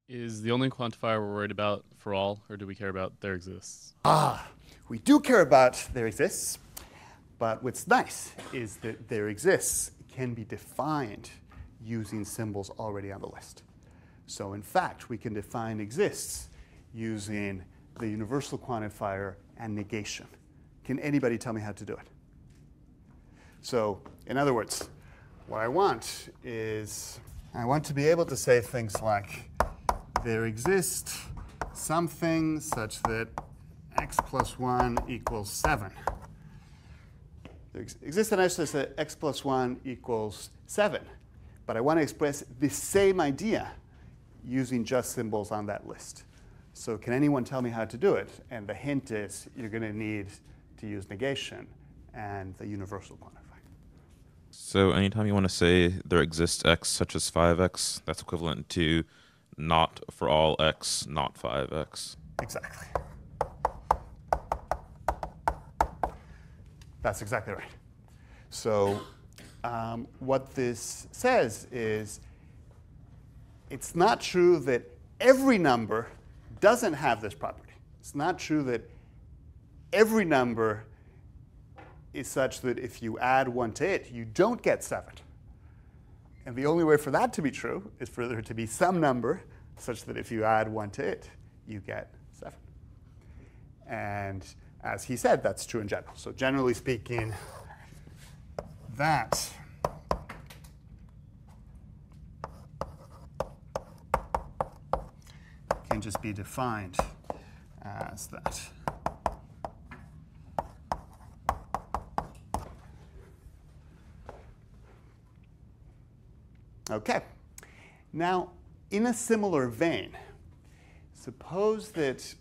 Is the only quantifier we're worried about for all, or do we care about there exists? We do care about there exists, but what's nice is that there exists can be defined using symbols already on the list. So in fact, we can define exists using the universal quantifier and negation. Can anybody tell me how to do it? So in other words, what I want is I want to be able to say things like there exists something such that x plus 1 equals 7. There exists an such that x plus 1 equals 7. But I want to express the same idea using just symbols on that list. So can anyone tell me how to do it? And the hint is you're going to need to use negation and the universal quantifier. So anytime you want to say there exists x such as 5x, that's equivalent to not for all x, not 5x. Exactly. That's exactly right. So what this says is it's not true that every number doesn't have this property. It's not true that every number is such that if you add 1 to it, you don't get 7. And the only way for that to be true is for there to be some number such that if you add 1 to it, you get 7. And as he said, that's true in general. So generally speaking, that can just be defined as that. OK. Now, in a similar vein, suppose that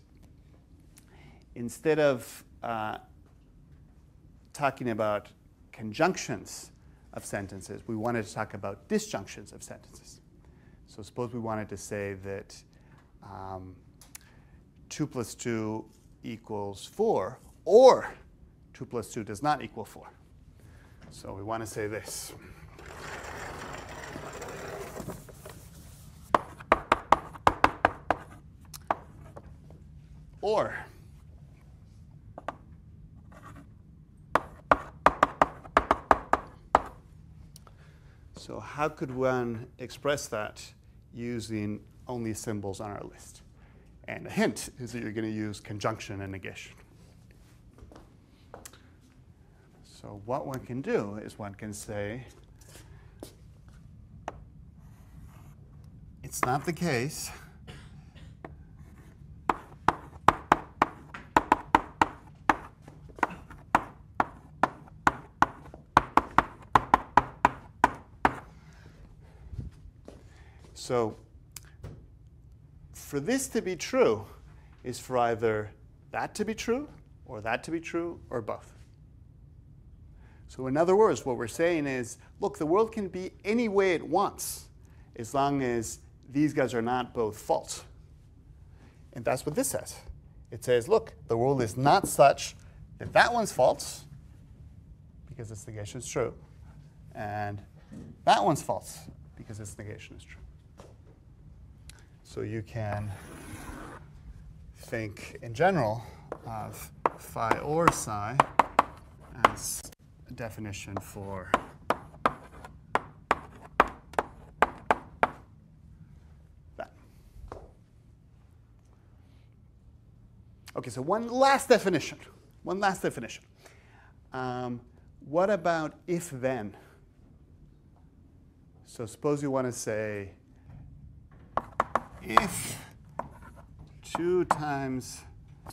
instead of talking about conjunctions of sentences, we wanted to talk about disjunctions of sentences. So suppose we wanted to say that 2 plus 2 equals 4, or 2 plus 2 does not equal 4. So we want to say this. Or so how could one express that using only symbols on our list? And a hint is that you're going to use conjunction and negation. So what one can do is one can say, it's not the case so for this to be true is for either that to be true, or that to be true, or both. So in other words, what we're saying is, look, the world can be any way it wants as long as these guys are not both false. And that's what this says. It says, look, the world is not such that that one's false, because its negation is true, and that one's false, because its negation is true. So you can think in general of phi or psi as a definition for that. OK, so one last definition. One last definition. What about if-then? So suppose you want to say, if 2 times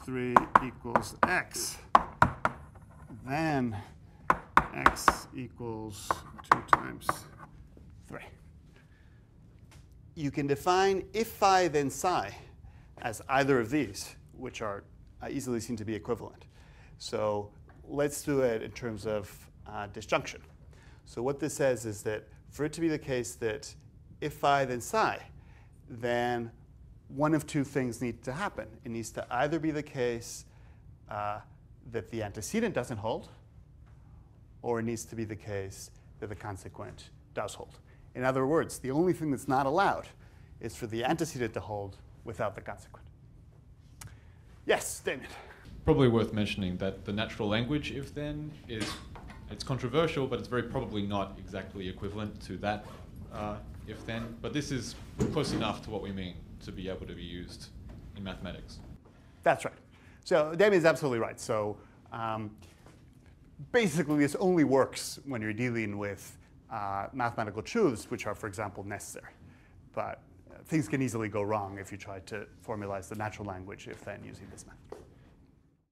3 equals x, then x equals 2 times 3. You can define if phi then psi as either of these, which are easily seen to be equivalent. So let's do it in terms of disjunction. So what this says is that for it to be the case that if phi then psi, then one of two things need to happen. It needs to either be the case that the antecedent doesn't hold, or it needs to be the case that the consequent does hold. In other words, the only thing that's not allowed is for the antecedent to hold without the consequent. Yes, Damien. Probably worth mentioning that the natural language if-then it's controversial, but it's very probably not exactly equivalent to that if-then. But this is close enough to what we mean to be able to be used in mathematics. That's right. So Damien's absolutely right. So basically, this only works when you're dealing with mathematical truths, which are, for example, necessary. But things can easily go wrong if you try to formalize the natural language if-then using this method.